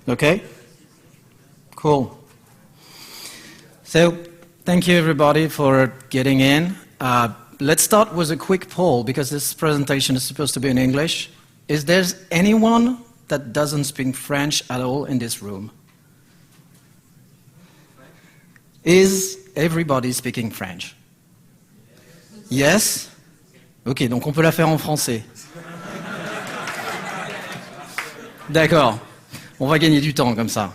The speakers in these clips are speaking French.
Okay? Cool. So, thank you everybody for getting in. Let's start with a quick poll because this presentation is supposed to be in English. Is there anyone that doesn't speak French at all in this room? Is everybody speaking French? Yes? Ok, donc on peut la faire en français. D'accord. On va gagner du temps comme ça.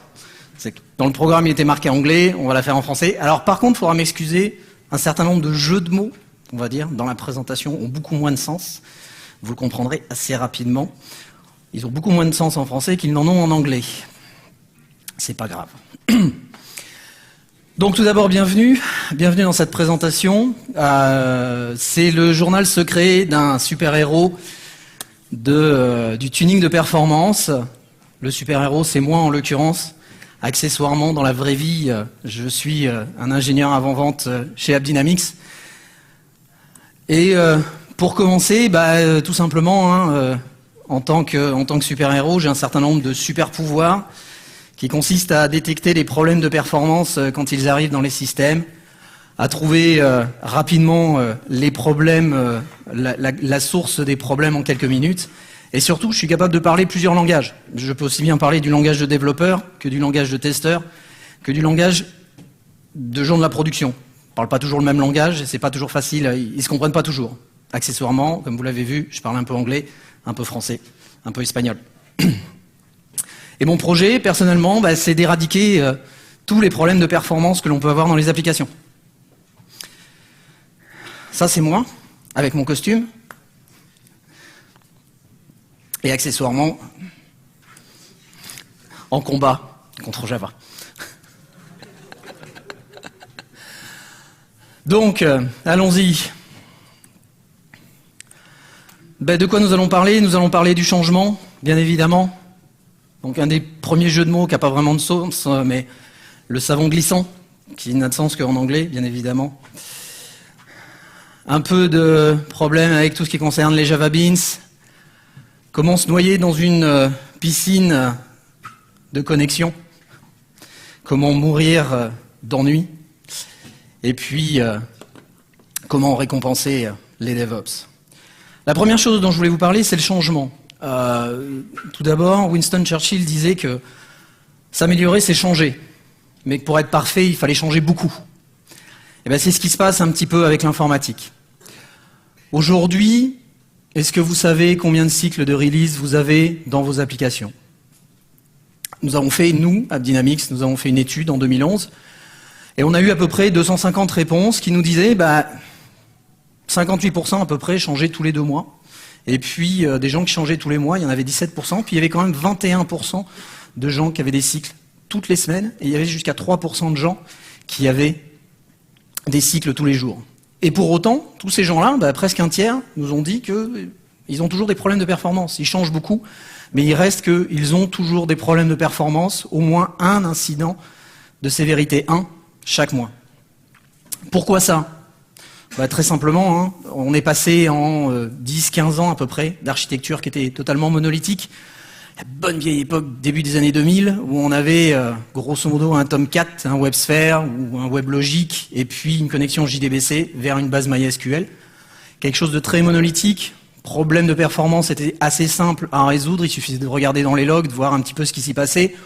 Dans le programme, il était marqué anglais, on va la faire en français. Alors par contre, il faudra m'excuser, un certain nombre de jeux de mots, on va dire, dans la présentation, ont beaucoup moins de sens. Vous le comprendrez assez rapidement. Ils ont beaucoup moins de sens en français qu'ils n'en ont en anglais. C'est pas grave. Donc tout d'abord, bienvenue dans cette présentation. C'est le journal secret d'un super-héros du tuning de performance. Le super-héros, c'est moi en l'occurrence. Accessoirement, dans la vraie vie, je suis un ingénieur avant-vente chez AppDynamics. Et pour commencer, tout simplement, en tant que super-héros, j'ai un certain nombre de super-pouvoirs qui consistent à détecter les problèmes de performance quand ils arrivent dans les systèmes, à trouver rapidement les problèmes, la source des problèmes en quelques minutes. Et surtout, je suis capable de parler plusieurs langages. Je peux aussi bien parler du langage de développeur que du langage de testeur, que du langage de gens de la production. On ne parle pas toujours le même langage et c'est pas toujours facile, ils ne se comprennent pas toujours. Accessoirement, comme vous l'avez vu, je parle un peu anglais, un peu français, un peu espagnol. Et mon projet, personnellement, c'est d'éradiquer tous les problèmes de performance que l'on peut avoir dans les applications. Ça, c'est moi, avec mon costume. Et accessoirement, en combat contre Java. Donc, allons-y. De quoi nous allons parler? Nous allons parler du changement, bien évidemment. Donc un des premiers jeux de mots qui n'a pas vraiment de sens, mais le savon glissant, qui n'a de sens qu'en anglais, bien évidemment. Un peu de problème avec tout ce qui concerne les Java Beans. Comment se noyer dans une piscine de connexion. Comment mourir d'ennui. Et puis, comment récompenser les DevOps. La première chose dont je voulais vous parler, c'est le changement. Tout d'abord, Winston Churchill disait que s'améliorer, c'est changer. Mais que pour être parfait, il fallait changer beaucoup. Et c'est ce qui se passe un petit peu avec l'informatique. Aujourd'hui, est-ce que vous savez combien de cycles de release vous avez dans vos applications? Nous avons fait, nous, AppDynamics, nous avons fait une étude en 2011, et on a eu à peu près 250 réponses qui nous disaient 58% à peu près changeaient tous les 2 mois. Et puis, des gens qui changeaient tous les mois, il y en avait 17%. Puis, il y avait quand même 21% de gens qui avaient des cycles toutes les semaines. Et il y avait jusqu'à 3% de gens qui avaient des cycles tous les jours. Et pour autant, tous ces gens-là, presque un tiers, nous ont dit qu'ils ont toujours des problèmes de performance. Ils changent beaucoup, mais il reste qu'ils ont toujours des problèmes de performance, au moins un incident de sévérité 1 chaque mois. Pourquoi ça? Très simplement, on est passé en 10-15 ans à peu près d'architecture qui était totalement monolithique. La bonne vieille époque, début des années 2000, où on avait grosso modo un Tomcat, un WebSphere ou un WebLogic, et puis une connexion JDBC vers une base MySQL. Quelque chose de très monolithique. Problème de performance était assez simple à résoudre. Il suffisait de regarder dans les logs, de voir un petit peu ce qui s'y passait.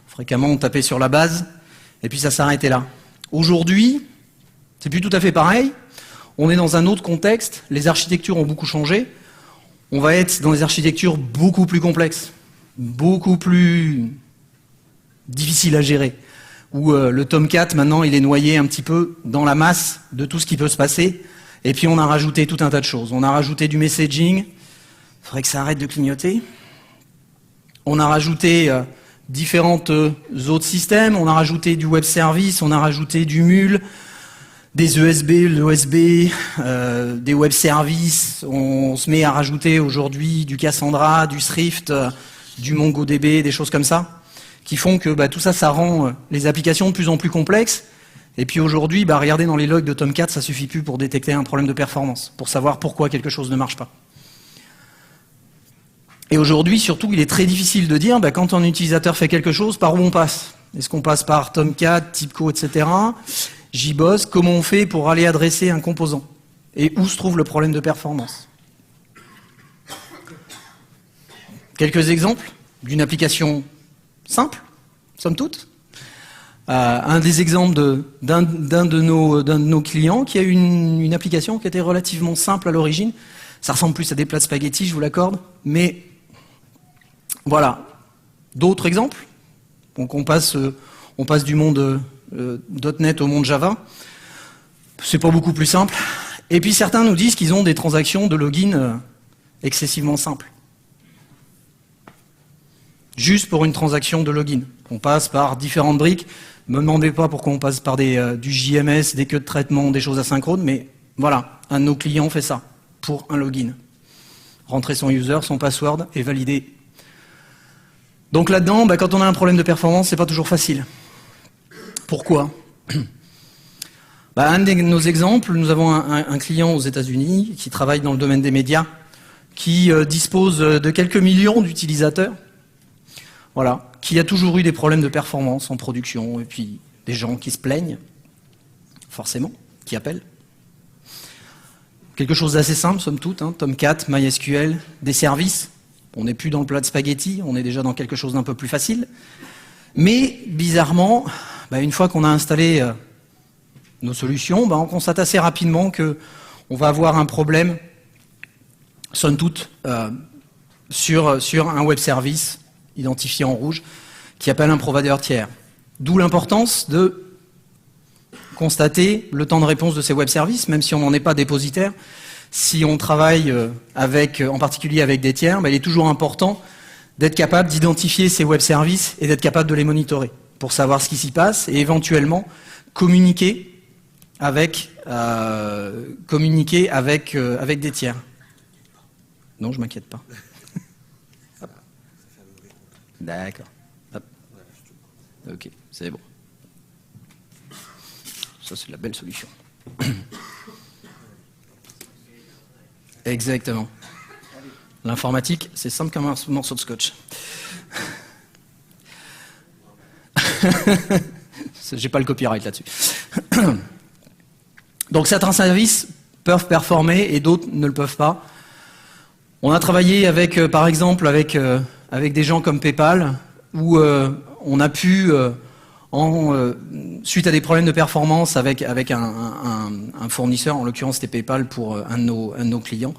Fréquemment, on tapait sur la base, et puis ça s'arrêtait là. Aujourd'hui, c'est plus tout à fait pareil. On est dans un autre contexte, les architectures ont beaucoup changé, on va être dans des architectures beaucoup plus complexes, beaucoup plus difficiles à gérer, où le Tomcat, maintenant, il est noyé un petit peu dans la masse de tout ce qui peut se passer, et puis on a rajouté tout un tas de choses. On a rajouté du messaging, il faudrait que ça arrête de clignoter, on a rajouté différents autres systèmes, on a rajouté du web service, on a rajouté du MUL, des ESB, l'ESB, des web services, on se met à rajouter aujourd'hui du Cassandra, du Thrift, du MongoDB, des choses comme ça, qui font que tout ça, ça rend les applications de plus en plus complexes. Et puis aujourd'hui, regardez dans les logs de Tomcat, ça suffit plus pour détecter un problème de performance, pour savoir pourquoi quelque chose ne marche pas. Et aujourd'hui, surtout, il est très difficile de dire, quand un utilisateur fait quelque chose, par où on passe. Est-ce qu'on passe par Tomcat, TIBCO, etc., JBoss? Comment on fait pour aller adresser un composant? Et où se trouve le problème de performance? Quelques exemples d'une application simple, somme toute. Un des exemples d'un de nos clients qui a eu une application qui était relativement simple à l'origine. Ça ressemble plus à des plats de spaghettis, je vous l'accorde, mais voilà. D'autres exemples. Donc on passe du monde .NET au monde Java. C'est pas beaucoup plus simple. Et puis certains nous disent qu'ils ont des transactions de login excessivement simples. Juste pour une transaction de login. On passe par différentes briques. Ne me demandez pas pourquoi on passe par du JMS, des queues de traitement, des choses asynchrones, mais voilà, un de nos clients fait ça pour un login. Rentrer son user, son password et valider. Donc là-dedans, quand on a un problème de performance, c'est pas toujours facile. Pourquoi? Un de nos exemples, nous avons un client aux États-Unis qui travaille dans le domaine des médias, qui dispose de quelques millions d'utilisateurs. Voilà, qui a toujours eu des problèmes de performance en production, et puis des gens qui se plaignent, forcément, qui appellent. Quelque chose d'assez simple, somme toute, Tomcat, MySQL, des services. On n'est plus dans le plat de spaghettis, on est déjà dans quelque chose d'un peu plus facile. Mais, bizarrement, une fois qu'on a installé nos solutions, on constate assez rapidement qu'on va avoir un problème, somme toute, sur un web service identifié en rouge, qui appelle un provider tiers. D'où l'importance de constater le temps de réponse de ces web services, même si on n'en est pas dépositaire. Si on travaille en particulier avec des tiers, il est toujours important d'être capable d'identifier ces web services et d'être capable de les monitorer pour savoir ce qui s'y passe et éventuellement communiquer avec des tiers. Non, je m'inquiète pas. D'accord. Ok, c'est bon. Ça, c'est la belle solution. Exactement. L'informatique, c'est simple comme un morceau de scotch. J'ai pas le copyright là-dessus. Donc certains services peuvent performer et d'autres ne le peuvent pas. On a travaillé par exemple avec des gens comme PayPal, où on a pu, suite à des problèmes de performance avec un fournisseur, en l'occurrence c'était PayPal pour un de nos clients,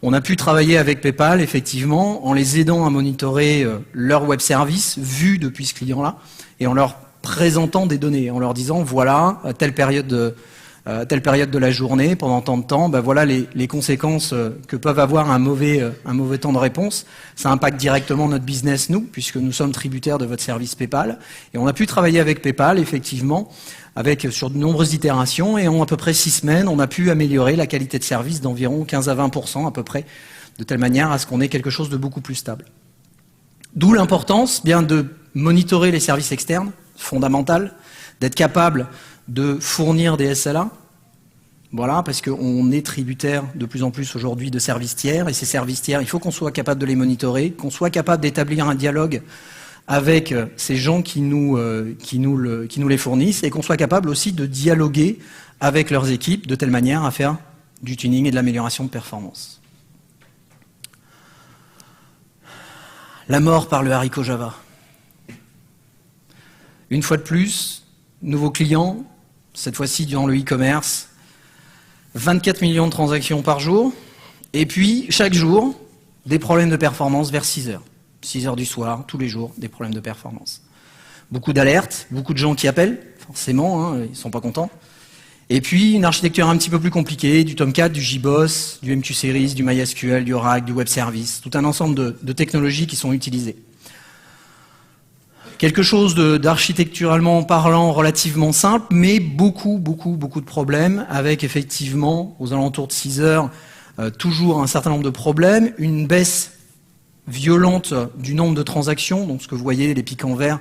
on a pu travailler avec PayPal, effectivement, en les aidant à monitorer leur web service, vu depuis ce client-là, et en leur présentant des données, en leur disant, voilà, à telle période de la journée, pendant tant de temps, voilà les conséquences que peuvent avoir un mauvais temps de réponse. Ça impacte directement notre business, nous, puisque nous sommes tributaires de votre service PayPal. Et on a pu travailler avec PayPal, effectivement, sur de nombreuses itérations, et en à peu près 6 semaines, on a pu améliorer la qualité de service d'environ 15 à 20% à peu près, de telle manière à ce qu'on ait quelque chose de beaucoup plus stable. D'où l'importance bien de monitorer les services externes, fondamental, d'être capable de fournir des SLA, voilà, parce qu'on est tributaire de plus en plus aujourd'hui de services tiers, et ces services tiers, il faut qu'on soit capable de les monitorer, qu'on soit capable d'établir un dialogue avec ces gens qui nous les fournissent, et qu'on soit capable aussi de dialoguer avec leurs équipes de telle manière à faire du tuning et de l'amélioration de performance. La mort par le haricot Java. Une fois de plus, nouveau client, cette fois-ci dans le e-commerce, 24 millions de transactions par jour, et puis chaque jour, des problèmes de performance vers 6 heures. 6 heures du soir, tous les jours, des problèmes de performance. Beaucoup d'alertes, beaucoup de gens qui appellent, forcément, ils ne sont pas contents. Et puis une architecture un petit peu plus compliquée, du Tomcat, du JBoss, du MQ Series, du MySQL, du Oracle, du Web Service, tout un ensemble de technologies qui sont utilisées. Quelque chose d'architecturalement parlant relativement simple, mais beaucoup de problèmes, avec effectivement, aux alentours de 6 heures, toujours un certain nombre de problèmes, une baisse violente du nombre de transactions, donc ce que vous voyez, les pics en vert,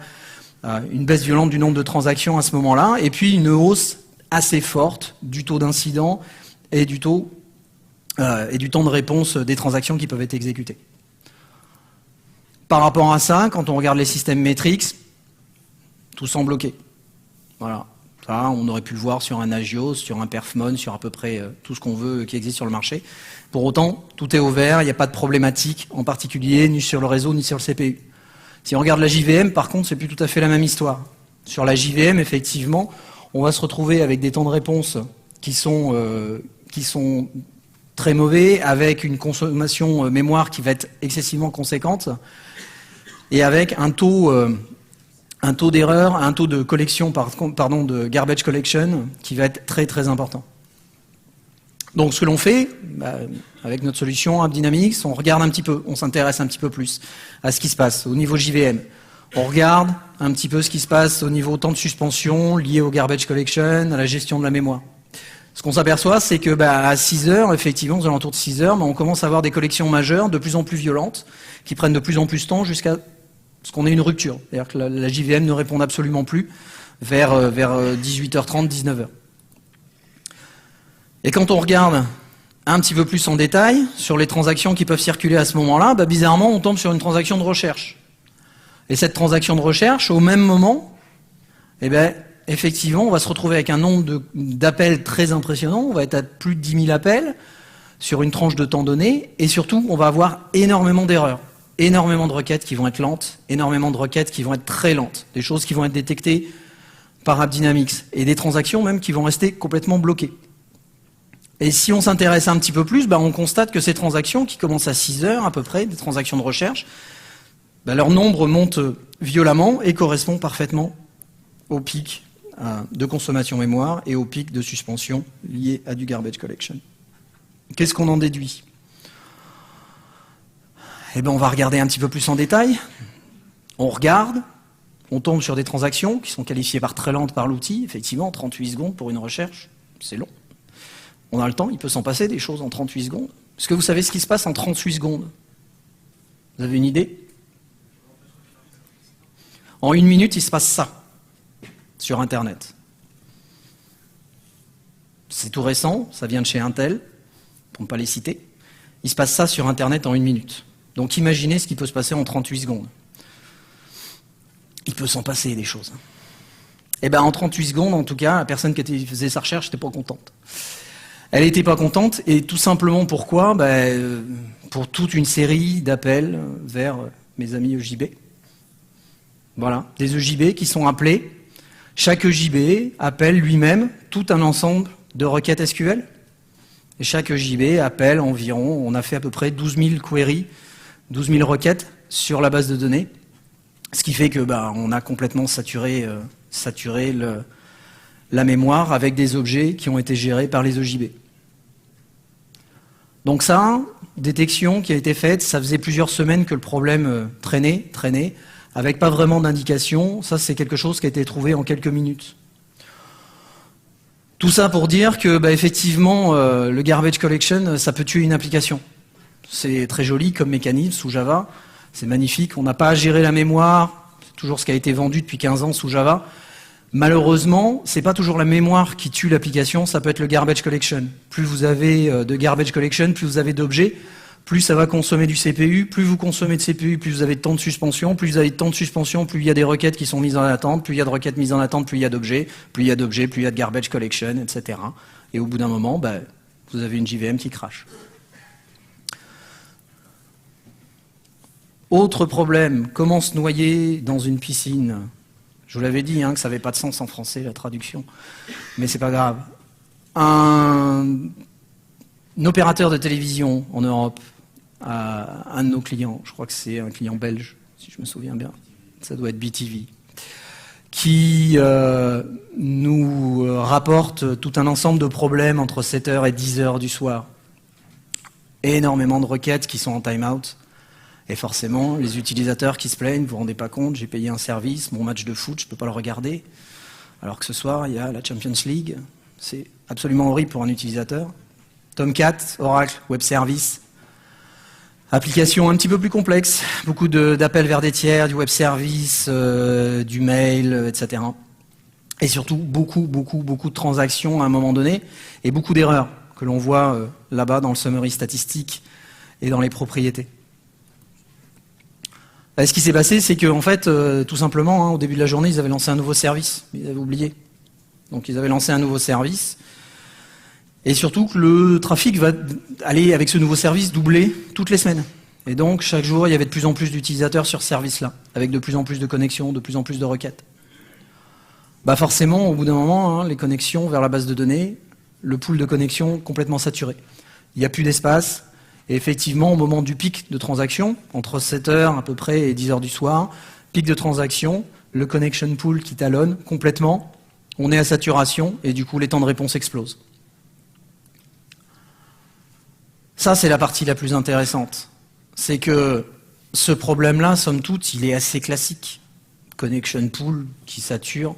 une baisse violente du nombre de transactions à ce moment-là, et puis une hausse assez forte du taux d'incident et du temps de réponse des transactions qui peuvent être exécutées. Par rapport à ça, quand on regarde les systèmes Matrix, tout semble OK. Voilà. Ça, on aurait pu le voir sur un Agios, sur un Perfmon, sur à peu près tout ce qu'on veut qui existe sur le marché. Pour autant, tout est ouvert, il n'y a pas de problématique en particulier, ni sur le réseau, ni sur le CPU. Si on regarde la JVM, par contre, c'est plus tout à fait la même histoire. Sur la JVM, effectivement, on va se retrouver avec des temps de réponse qui sont très mauvais, avec une consommation mémoire qui va être excessivement conséquente, et avec un taux d'erreur, un taux de collection, de garbage collection, qui va être très très important. Donc ce que l'on fait, avec notre solution AppDynamics, on regarde un petit peu, on s'intéresse un petit peu plus à ce qui se passe au niveau JVM. On regarde un petit peu ce qui se passe au niveau temps de suspension lié au garbage collection, à la gestion de la mémoire. Ce qu'on s'aperçoit, c'est que à 6 heures, effectivement, aux alentours de 6 heures, on commence à avoir des collections majeures de plus en plus violentes, qui prennent de plus en plus de temps jusqu'à ce qu'on ait une rupture. C'est-à-dire que la JVM ne répond absolument plus vers 18h30, 19h. Et quand on regarde un petit peu plus en détail sur les transactions qui peuvent circuler à ce moment-là, bizarrement, on tombe sur une transaction de recherche. Et cette transaction de recherche, au même moment, effectivement, on va se retrouver avec un nombre d'appels très impressionnant. On va être à plus de 10 000 appels sur une tranche de temps donné. Et surtout, on va avoir énormément d'erreurs. Énormément de requêtes qui vont être lentes, énormément de requêtes qui vont être très lentes. Des choses qui vont être détectées par AppDynamics. Et des transactions même qui vont rester complètement bloquées. Et si on s'intéresse un petit peu plus, on constate que ces transactions qui commencent à 6 heures à peu près, des transactions de recherche, leur nombre monte violemment et correspond parfaitement au pic de consommation mémoire et au pic de suspension lié à du garbage collection. Qu'est-ce qu'on en déduit? On va regarder un petit peu plus en détail. On regarde, on tombe sur des transactions qui sont qualifiées par très lentes par l'outil. Effectivement, 38 secondes pour une recherche, c'est long. On a le temps, il peut s'en passer des choses en 38 secondes. Est-ce que vous savez ce qui se passe en 38 secondes? Vous avez une idée? En 1 minute, il se passe ça sur Internet. C'est tout récent, ça vient de chez Intel, pour ne pas les citer. Il se passe ça sur Internet en 1 minute. Donc imaginez ce qui peut se passer en 38 secondes. Il peut s'en passer des choses. En 38 secondes, en tout cas, la personne qui faisait sa recherche n'était pas contente. Elle n'était pas contente, et tout simplement pourquoi? Pour toute une série d'appels vers mes amis EJB. Voilà, des EJB qui sont appelés. Chaque EJB appelle lui-même tout un ensemble de requêtes SQL. Et chaque EJB appelle environ, on a fait à peu près 12 000 queries, 12 000 requêtes sur la base de données. Ce qui fait que on a complètement saturé la mémoire avec des objets qui ont été gérés par les EJB. Donc ça, détection qui a été faite, ça faisait plusieurs semaines que le problème traînait, avec pas vraiment d'indication. Ça, c'est quelque chose qui a été trouvé en quelques minutes. Tout ça pour dire que, effectivement, le garbage collection, ça peut tuer une application. C'est très joli comme mécanisme sous Java, c'est magnifique. On n'a pas à gérer la mémoire, c'est toujours ce qui a été vendu depuis 15 ans sous Java. Malheureusement, c'est pas toujours la mémoire qui tue l'application, ça peut être le garbage collection. Plus vous avez de garbage collection, plus vous avez d'objets, plus ça va consommer du CPU, plus vous consommez de CPU, plus vous avez de temps de suspension, plus vous avez de temps de suspension, plus il y a des requêtes qui sont mises en attente, plus il y a de requêtes mises en attente, plus il y a d'objets, plus il y a d'objets, plus il y a de garbage collection, etc. Et au bout d'un moment, vous avez une JVM qui crache. Autre problème, comment se noyer dans une piscine? Je vous l'avais dit que ça n'avait pas de sens en français, la traduction, mais c'est pas grave. Un opérateur de télévision en Europe, un de nos clients, je crois que c'est un client belge, si je me souviens bien, ça doit être BTV, qui nous rapporte tout un ensemble de problèmes entre 7h et 10h du soir. Énormément de requêtes qui sont en time-out. Et forcément, les utilisateurs qui se plaignent, vous vous rendez pas compte, j'ai payé un service, mon match de foot, je peux pas le regarder. Alors que ce soir, il y a la Champions League. C'est absolument horrible pour un utilisateur. Tomcat, Oracle, Web Service. Application un petit peu plus complexe. Beaucoup d'appels vers des tiers, du Web Service, du mail, etc. Et surtout, beaucoup de transactions à un moment donné, et beaucoup d'erreurs que l'on voit là-bas dans le summary statistique et dans les propriétés. Ce qui s'est passé, c'est que en fait, tout simplement, au début de la journée, ils avaient lancé un nouveau service. Ils avaient oublié. Donc ils avaient lancé un nouveau service. Et surtout que le trafic va aller, avec ce nouveau service, doubler toutes les semaines. Et donc, chaque jour, il y avait de plus en plus d'utilisateurs sur ce service-là, avec de plus en plus de connexions, de plus en plus de requêtes. Forcément, au bout d'un moment, les connexions vers la base de données, le pool de connexions complètement saturé. Il n'y a plus d'espace. Et effectivement, au moment du pic de transaction, entre 7h à peu près et 10h du soir, pic de transaction, le connection pool qui talonne complètement, on est à saturation et du coup les temps de réponse explosent. Ça, c'est la partie la plus intéressante. C'est que ce problème-là, somme toute, il est assez classique. Connection pool qui sature,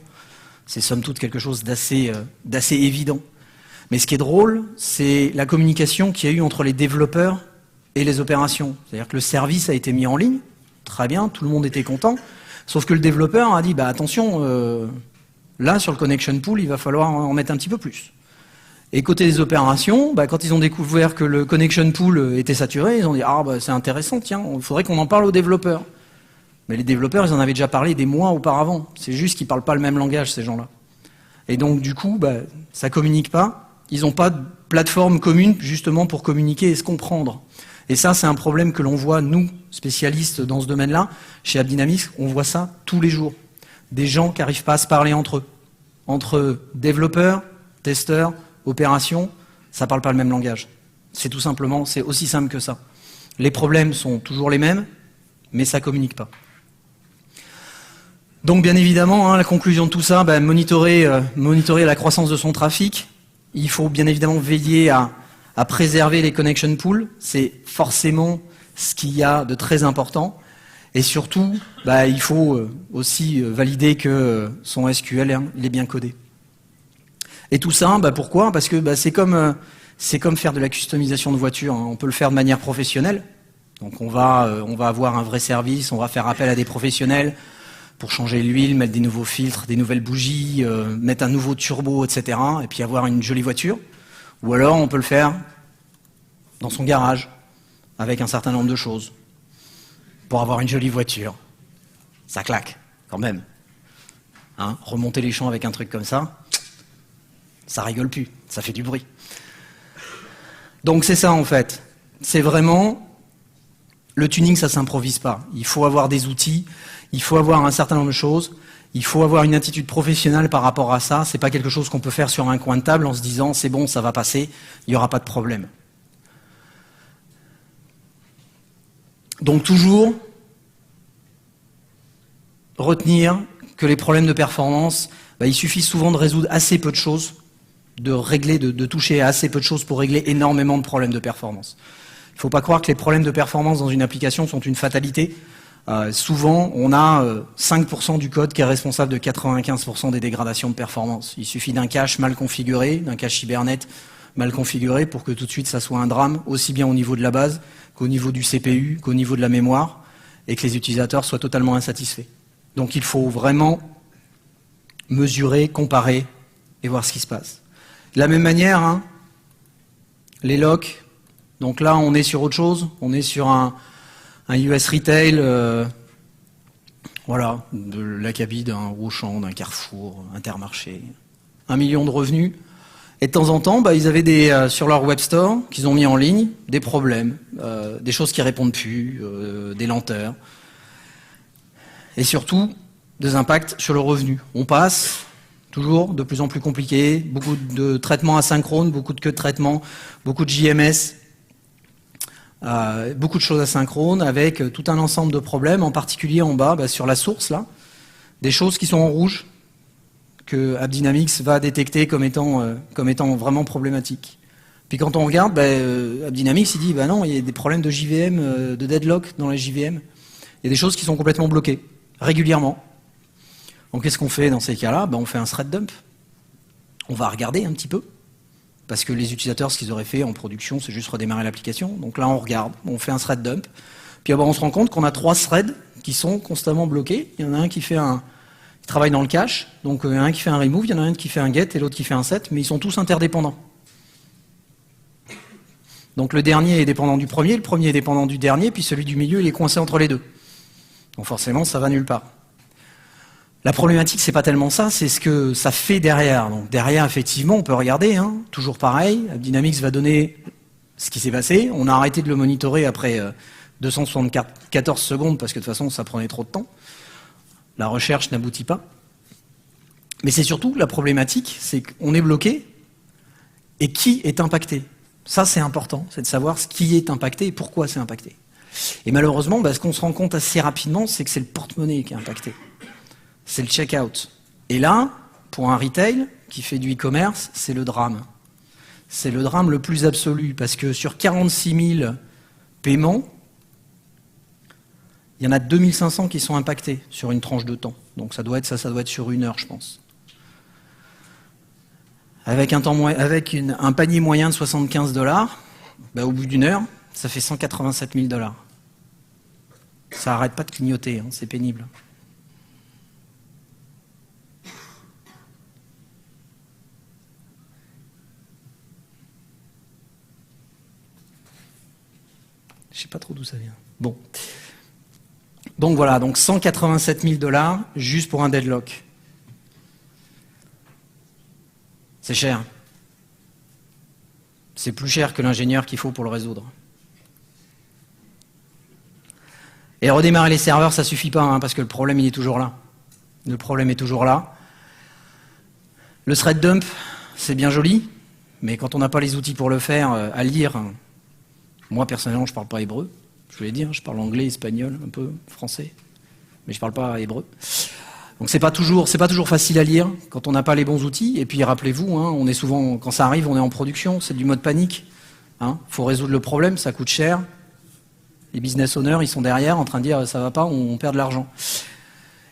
c'est somme toute quelque chose d'assez évident. Mais ce qui est drôle, c'est la communication qu'il y a eu entre les développeurs et les opérations. C'est-à-dire que le service a été mis en ligne, très bien, tout le monde était content, sauf que le développeur a dit attention, là sur le connection pool, il va falloir en mettre un petit peu plus. Et côté des opérations, quand ils ont découvert que le connection pool était saturé, ils ont dit c'est intéressant, tiens, il faudrait qu'on en parle aux développeurs. Mais les développeurs, ils en avaient déjà parlé des mois auparavant. C'est juste qu'ils ne parlent pas le même langage, ces gens-là. Et donc du coup, ça communique pas. Ils n'ont pas de plateforme commune justement pour communiquer et se comprendre. Et ça, c'est un problème que l'on voit, nous, spécialistes dans ce domaine-là. Chez AppDynamics, on voit ça tous les jours. Des gens qui n'arrivent pas à se parler entre eux. Entre développeurs, testeurs, opérations, ça ne parle pas le même langage. C'est tout simplement, c'est aussi simple que ça. Les problèmes sont toujours les mêmes, mais ça ne communique pas. Donc bien évidemment, la conclusion de tout ça, monitorer la croissance de son trafic. Il faut bien évidemment veiller à préserver les connection pools. C'est forcément ce qu'il y a de très important. Et surtout, il faut aussi valider que son SQL il est bien codé. Et tout ça, pourquoi? Parce que c'est comme faire de la customisation de voiture. On peut le faire de manière professionnelle. Donc on va avoir un vrai service, on va faire appel à des professionnels pour changer l'huile, mettre des nouveaux filtres, des nouvelles bougies, mettre un nouveau turbo, etc. Et puis avoir une jolie voiture. Ou alors on peut le faire dans son garage, avec un certain nombre de choses, pour avoir une jolie voiture. Ça claque, quand même. Remonter les champs avec un truc comme ça, ça rigole plus, ça fait du bruit. Donc c'est ça en fait. C'est vraiment... Le tuning, ça s'improvise pas. Il faut avoir des outils, il faut avoir un certain nombre de choses, il faut avoir une attitude professionnelle par rapport à ça. C'est pas quelque chose qu'on peut faire sur un coin de table en se disant c'est bon, ça va passer, il n'y aura pas de problème. Donc toujours retenir que les problèmes de performance, il suffit souvent de résoudre assez peu de choses, de toucher à assez peu de choses pour régler énormément de problèmes de performance. Il ne faut pas croire que les problèmes de performance dans une application sont une fatalité. Souvent, on a 5% du code qui est responsable de 95% des dégradations de performance. Il suffit d'un cache mal configuré, d'un cache Hibernate mal configuré pour que tout de suite ça soit un drame, aussi bien au niveau de la base qu'au niveau du CPU, qu'au niveau de la mémoire, et que les utilisateurs soient totalement insatisfaits. Donc il faut vraiment mesurer, comparer et voir ce qui se passe. De la même manière, les locks, donc là on est sur autre chose, on est sur un US Retail, voilà, de l'acabit d'un Auchan, d'un Carrefour, Intermarché, 1 million de revenus. Et de temps en temps, ils avaient sur leur web store, qu'ils ont mis en ligne, des problèmes, des choses qui répondent plus, des lenteurs. Et surtout, des impacts sur le revenu. On passe toujours de plus en plus compliqué, beaucoup de traitements asynchrones, beaucoup de queues de traitement, beaucoup de JMS, beaucoup de choses asynchrones avec tout un ensemble de problèmes, en particulier en bas, sur la source, là, des choses qui sont en rouge, que AppDynamics va détecter comme étant vraiment problématiques. Puis quand on regarde, AppDynamics il dit non, il y a des problèmes de JVM, de deadlock dans les JVM. Il y a des choses qui sont complètement bloquées, régulièrement. Donc qu'est-ce qu'on fait dans ces cas-là? On fait un thread dump. On va regarder un petit peu. Parce que les utilisateurs, ce qu'ils auraient fait en production, c'est juste redémarrer l'application. Donc là, on regarde, on fait un thread dump. Puis on se rend compte qu'on a 3 threads qui sont constamment bloqués. Il y en a un qui travaille dans le cache, donc il y en a un qui fait un remove, il y en a un qui fait un get et l'autre qui fait un set, mais ils sont tous interdépendants. Donc le dernier est dépendant du premier, le premier est dépendant du dernier, puis celui du milieu, il est coincé entre les deux. Donc forcément, ça va nulle part. La problématique, c'est pas tellement ça, c'est ce que ça fait derrière. Donc derrière, effectivement, on peut regarder, hein, toujours pareil. AppDynamics va donner ce qui s'est passé. On a arrêté de le monitorer après 274 secondes parce que de toute façon, ça prenait trop de temps. La recherche n'aboutit pas. Mais c'est surtout la problématique, c'est qu'on est bloqué et qui est impacté. Ça, c'est important, c'est de savoir ce qui est impacté et pourquoi c'est impacté. Et malheureusement, ce qu'on se rend compte assez rapidement, c'est que c'est le porte-monnaie qui est impacté. C'est le check-out. Et là, pour un retail qui fait du e-commerce, c'est le drame. C'est le drame le plus absolu, parce que sur 46 000 paiements, il y en a 2500 qui sont impactés sur une tranche de temps. Donc ça doit être sur 1 heure, je pense. Avec un panier moyen de 75 $, au bout d'1 heure, ça fait 187 000 $. Ça n'arrête pas de clignoter, hein, c'est pénible. Je sais pas trop d'où ça vient. Bon. Donc voilà, donc 187 000 $ juste pour un deadlock. C'est cher. C'est plus cher que l'ingénieur qu'il faut pour le résoudre. Et redémarrer les serveurs, ça suffit pas, hein, parce que le problème, il est toujours là. Le problème est toujours là. Le thread dump, c'est bien joli, mais quand on n'a pas les outils pour le faire, à lire, moi personnellement, je ne parle pas hébreu, je voulais dire, je parle anglais, espagnol, un peu français, mais je ne parle pas hébreu. Donc c'est pas toujours facile à lire quand on n'a pas les bons outils. Et puis rappelez-vous, hein, on est souvent, quand ça arrive, on est en production, c'est du mode panique. Faut résoudre le problème, ça coûte cher. Les business owners, ils sont derrière en train de dire ça va pas, on perd de l'argent.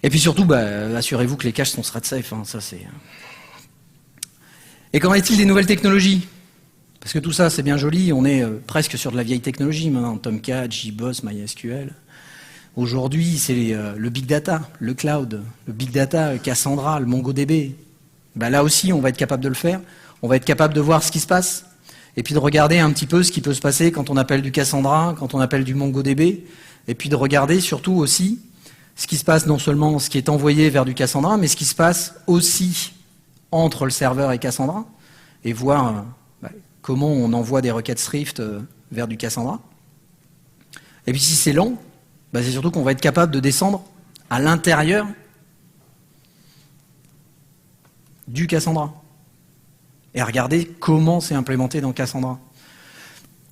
Et puis surtout, assurez-vous que les caches sont thread safe. Hein, ça c'est. Et qu'en est-il des nouvelles technologies? Parce que tout ça, c'est bien joli, on est presque sur de la vieille technologie maintenant, Tomcat, JBoss, MySQL. Aujourd'hui, c'est le big data, le cloud, le big data, Cassandra, le MongoDB. Là aussi, on va être capable de le faire. On va être capable de voir ce qui se passe et puis de regarder un petit peu ce qui peut se passer quand on appelle du Cassandra, quand on appelle du MongoDB, et puis de regarder surtout aussi ce qui se passe, non seulement ce qui est envoyé vers du Cassandra, mais ce qui se passe aussi entre le serveur et Cassandra, et voir comment on envoie des requêtes Swift vers du Cassandra. Et puis si c'est lent, c'est surtout qu'on va être capable de descendre à l'intérieur du Cassandra et regarder comment c'est implémenté dans Cassandra.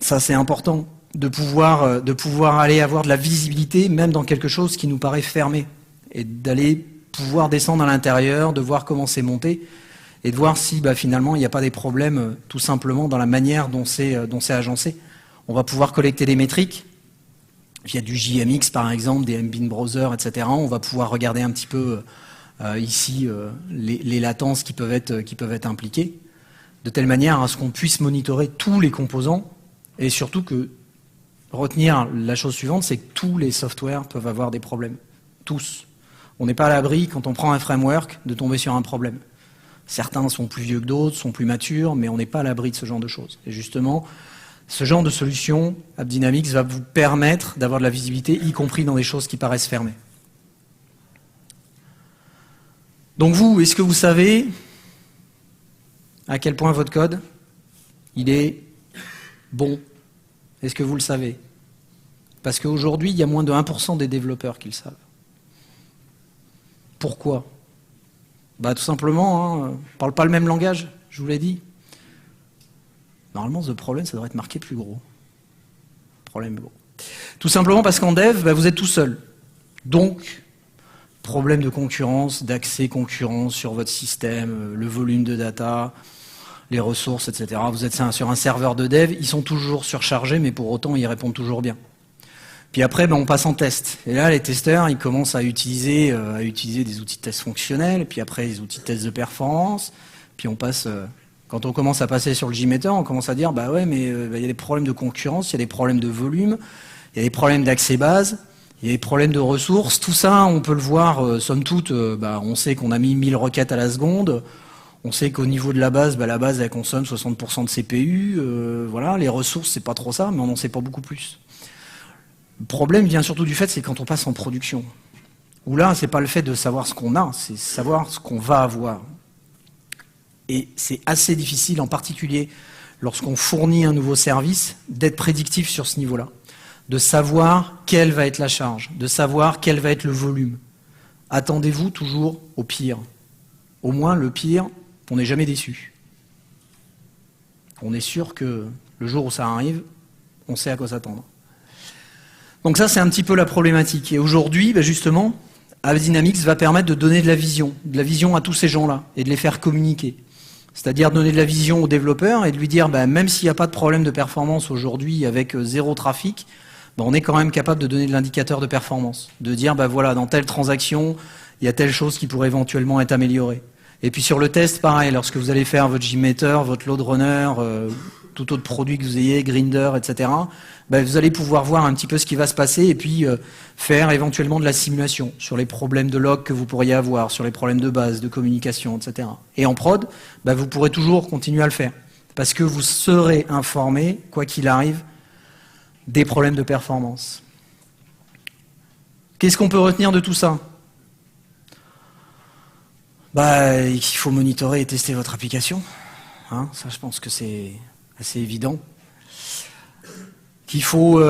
Ça, c'est important de pouvoir aller avoir de la visibilité même dans quelque chose qui nous paraît fermé et d'aller pouvoir descendre à l'intérieur, de voir comment c'est monté et de voir si finalement il n'y a pas des problèmes tout simplement dans la manière dont c'est agencé. On va pouvoir collecter des métriques via du JMX par exemple, des Mbin Browser, etc. On va pouvoir regarder un petit peu ici les latences qui peuvent être impliquées, de telle manière à ce qu'on puisse monitorer tous les composants et surtout que retenir la chose suivante, c'est que tous les softwares peuvent avoir des problèmes. Tous. On n'est pas à l'abri, quand on prend un framework, de tomber sur un problème. Certains sont plus vieux que d'autres, sont plus matures, mais on n'est pas à l'abri de ce genre de choses. Et justement, ce genre de solution, AppDynamics va vous permettre d'avoir de la visibilité, y compris dans des choses qui paraissent fermées. Donc vous, est-ce que vous savez à quel point votre code, il est bon? Est-ce que vous le savez? Parce qu'aujourd'hui, il y a moins de 1% des développeurs qui le savent. Pourquoi? Tout simplement, on ne parle pas le même langage, je vous l'ai dit. Normalement, ce problème, ça devrait être marqué plus gros. Problème gros. Tout simplement parce qu'en dev, vous êtes tout seul. Donc, problème de concurrence, d'accès concurrence sur votre système, le volume de data, les ressources, etc. Vous êtes sur un serveur de dev, ils sont toujours surchargés, mais pour autant, ils répondent toujours bien. Puis après, on passe en test. Et là, les testeurs, ils commencent à utiliser des outils de test fonctionnels, et puis après, des outils de test de performance. Puis on passe, quand on commence à passer sur le JMeter, on commence à dire, ouais, mais il y a des problèmes de concurrence, il y a des problèmes de volume, il y a des problèmes d'accès base, il y a des problèmes de ressources. Tout ça, on peut le voir, somme toute, on sait qu'on a mis 1000 requêtes à la seconde. On sait qu'au niveau de la base, elle consomme 60% de CPU. Voilà, les ressources, c'est pas trop ça, mais on n'en sait pas beaucoup plus. Le problème vient surtout du fait, c'est quand on passe en production. Où là, c'est pas le fait de savoir ce qu'on a, c'est savoir ce qu'on va avoir. Et c'est assez difficile, en particulier lorsqu'on fournit un nouveau service, d'être prédictif sur ce niveau-là. De savoir quelle va être la charge, de savoir quel va être le volume. Attendez-vous toujours au pire. Au moins, le pire, on n'est jamais déçu. On est sûr que le jour où ça arrive, on sait à quoi s'attendre. Donc ça, c'est un petit peu la problématique. Et aujourd'hui, justement, AppDynamics va permettre de donner de la vision à tous ces gens-là, et de les faire communiquer. C'est-à-dire donner de la vision au développeur et de lui dire, même s'il n'y a pas de problème de performance aujourd'hui avec zéro trafic, on est quand même capable de donner de l'indicateur de performance. De dire, voilà, dans telle transaction, il y a telle chose qui pourrait éventuellement être améliorée. Et puis sur le test, pareil, lorsque vous allez faire votre JMeter, votre load runner, tout autre produit que vous ayez, Grinder, etc., vous allez pouvoir voir un petit peu ce qui va se passer et puis faire éventuellement de la simulation sur les problèmes de log que vous pourriez avoir, sur les problèmes de base, de communication, etc. Et en prod, vous pourrez toujours continuer à le faire parce que vous serez informé, quoi qu'il arrive, des problèmes de performance. Qu'est-ce qu'on peut retenir de tout ça ? Il faut monitorer et tester votre application. Ça, je pense que c'est assez évident. Qu'il faut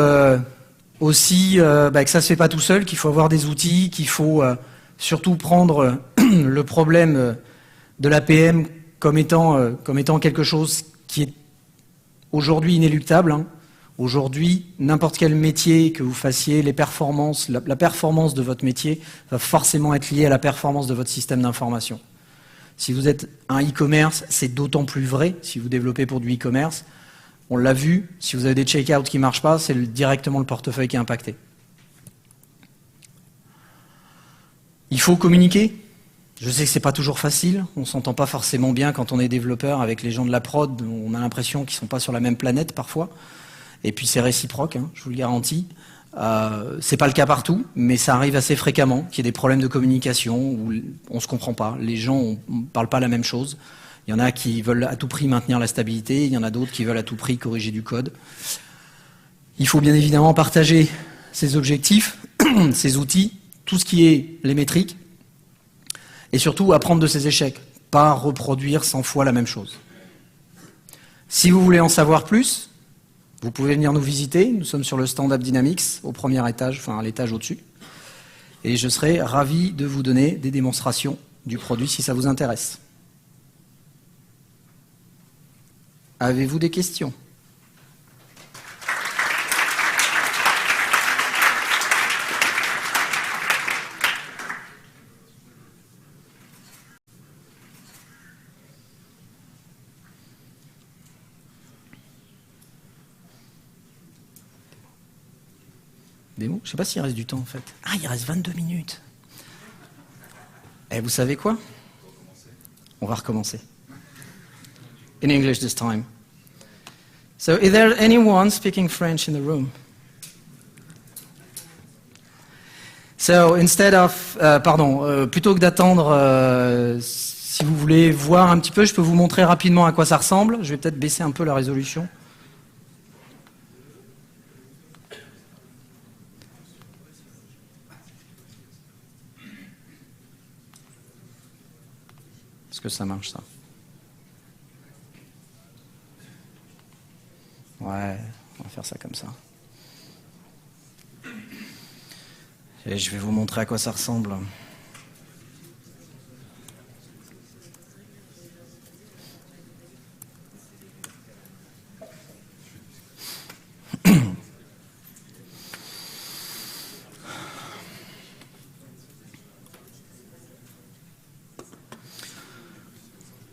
aussi que ça ne se fait pas tout seul, qu'il faut avoir des outils, qu'il faut surtout prendre le problème de l'APM comme étant quelque chose qui est aujourd'hui inéluctable. Aujourd'hui, n'importe quel métier que vous fassiez, les performances, la performance de votre métier va forcément être liée à la performance de votre système d'information. Si vous êtes un e-commerce, c'est d'autant plus vrai si vous développez pour du e-commerce. On l'a vu, si vous avez des check-out qui ne marchent pas, c'est directement le portefeuille qui est impacté. Il faut communiquer. Je sais que ce n'est pas toujours facile, on ne s'entend pas forcément bien quand on est développeur avec les gens de la prod, on a l'impression qu'ils ne sont pas sur la même planète parfois. Et puis c'est réciproque, je vous le garantis. C'est pas le cas partout, mais ça arrive assez fréquemment qu'il y ait des problèmes de communication où on se comprend pas. Les gens ne parlent pas la même chose. Il y en a qui veulent à tout prix maintenir la stabilité, il y en a d'autres qui veulent à tout prix corriger du code. Il faut bien évidemment partager ses objectifs, ses outils, tout ce qui est les métriques, et surtout apprendre de ses échecs, pas reproduire 100 fois la même chose. Si vous voulez en savoir plus, vous pouvez venir nous visiter, nous sommes sur le stand AppDynamics, au premier étage, enfin à l'étage au-dessus. Et je serai ravi de vous donner des démonstrations du produit si ça vous intéresse. Avez-vous des questions ? Démo ? Je ne sais pas s'il reste du temps en fait. Ah, il reste 22 minutes. Et vous savez quoi ? On va recommencer. In English this time. So, is there anyone speaking French in the room? So, instead of, plutôt que d'attendre, si vous voulez voir un petit peu, je peux vous montrer rapidement à quoi ça ressemble. Je vais peut-être baisser un peu la résolution. Est-ce que ça marche, ça ? Ouais, on va faire ça comme ça. Et je vais vous montrer à quoi ça ressemble.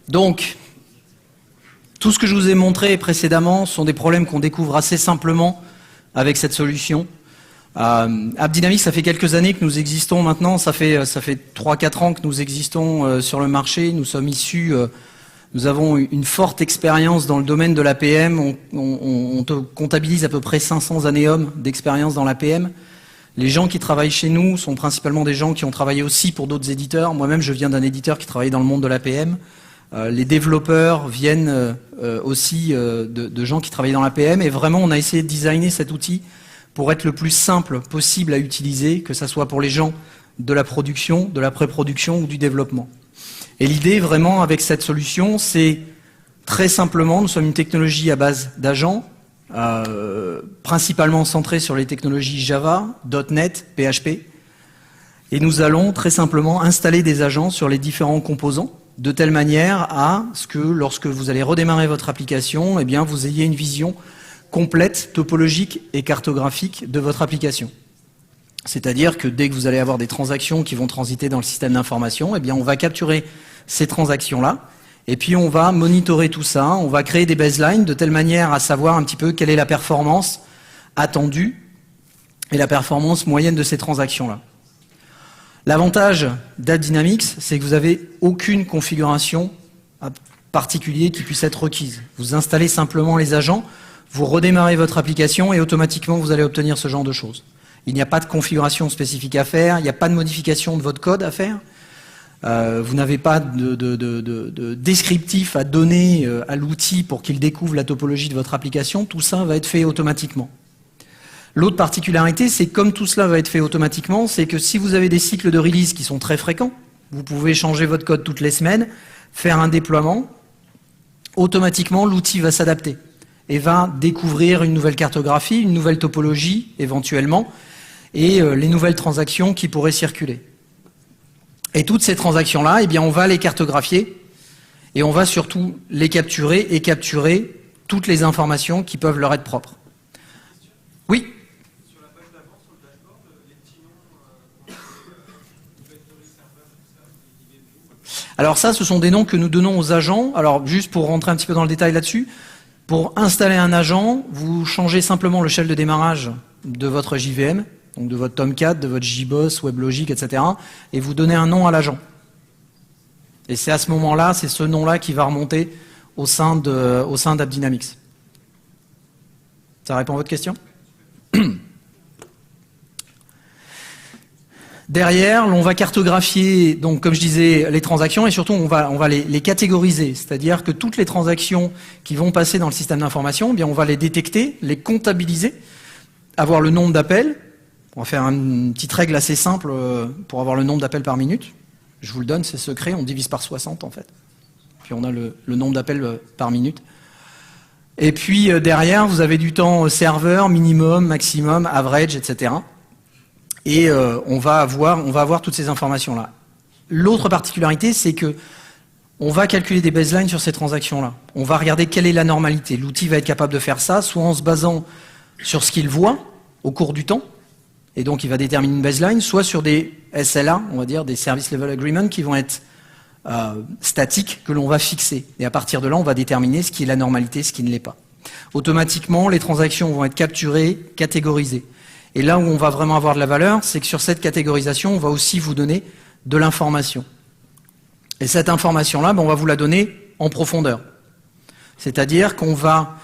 Donc, tout ce que je vous ai montré précédemment sont des problèmes qu'on découvre assez simplement avec cette solution. AppDynamics, ça fait quelques années que nous existons maintenant, ça fait 3-4 ans que nous existons sur le marché, nous sommes issus, nous avons une forte expérience dans le domaine de l'APM, on comptabilise à peu près 500 années-hommes d'expérience dans l'APM. Les gens qui travaillent chez nous sont principalement des gens qui ont travaillé aussi pour d'autres éditeurs. Moi-même, je viens d'un éditeur qui travaillait dans le monde de l'APM. Les développeurs viennent aussi de gens qui travaillent dans l'APM. Et vraiment, on a essayé de designer cet outil pour être le plus simple possible à utiliser, que ce soit pour les gens de la production, de la pré-production ou du développement. Et l'idée vraiment avec cette solution, c'est très simplement, nous sommes une technologie à base d'agents, principalement centrée sur les technologies Java, .NET, PHP, et nous allons très simplement installer des agents sur les différents composants, de telle manière à ce que lorsque vous allez redémarrer votre application, eh bien, vous ayez une vision complète, topologique et cartographique de votre application. C'est-à-dire que dès que vous allez avoir des transactions qui vont transiter dans le système d'information, eh bien, on va capturer ces transactions-là, et puis on va monitorer tout ça, on va créer des baselines de telle manière à savoir un petit peu quelle est la performance attendue et la performance moyenne de ces transactions-là. L'avantage d'AppDynamics, c'est que vous n'avez aucune configuration particulière qui puisse être requise. Vous installez simplement les agents, vous redémarrez votre application et automatiquement vous allez obtenir ce genre de choses. Il n'y a pas de configuration spécifique à faire, il n'y a pas de modification de votre code à faire, vous n'avez pas de descriptif à donner à l'outil pour qu'il découvre la topologie de votre application, tout ça va être fait automatiquement. L'autre particularité, c'est comme tout cela va être fait automatiquement, c'est que si vous avez des cycles de release qui sont très fréquents, vous pouvez changer votre code toutes les semaines, faire un déploiement, automatiquement l'outil va s'adapter et va découvrir une nouvelle cartographie, une nouvelle topologie éventuellement, et les nouvelles transactions qui pourraient circuler. Et toutes ces transactions-là, eh bien, on va les cartographier et on va surtout les capturer et capturer toutes les informations qui peuvent leur être propres. Oui. Sur la page d'avant, sur le dashboard, les petits noms, alors ça, ce sont des noms que nous donnons aux agents. Alors juste pour rentrer un petit peu dans le détail là-dessus, pour installer un agent, vous changez simplement le shell de démarrage de votre JVM, donc de votre Tomcat, de votre JBoss, WebLogic, etc. et vous donnez un nom à l'agent. Et c'est à ce moment-là, c'est ce nom-là qui va remonter au sein d'AppDynamics. Ça répond à votre question ? Derrière, on va cartographier, donc comme je disais, les transactions et surtout on va les catégoriser, c'est-à-dire que toutes les transactions qui vont passer dans le système d'information, eh bien on va les détecter, les comptabiliser, avoir le nombre d'appels. On va faire une petite règle assez simple pour avoir le nombre d'appels par minute. Je vous le donne, c'est secret, on divise par 60 en fait. Puis on a le nombre d'appels par minute. Et puis derrière, vous avez du temps serveur, minimum, maximum, average, etc. Et on va avoir toutes ces informations-là. L'autre particularité, c'est que on va calculer des baselines sur ces transactions-là. On va regarder quelle est la normalité. L'outil va être capable de faire ça, soit en se basant sur ce qu'il voit au cours du temps, et donc il va déterminer une baseline, soit sur des SLA, on va dire, des Service Level Agreements, qui vont être statiques, que l'on va fixer. Et à partir de là, on va déterminer ce qui est la normalité, ce qui ne l'est pas. Automatiquement, les transactions vont être capturées, catégorisées. Et là où on va vraiment avoir de la valeur, c'est que sur cette catégorisation, on va aussi vous donner de l'information. Et cette information-là, on va vous la donner en profondeur. C'est-à-dire qu'on va,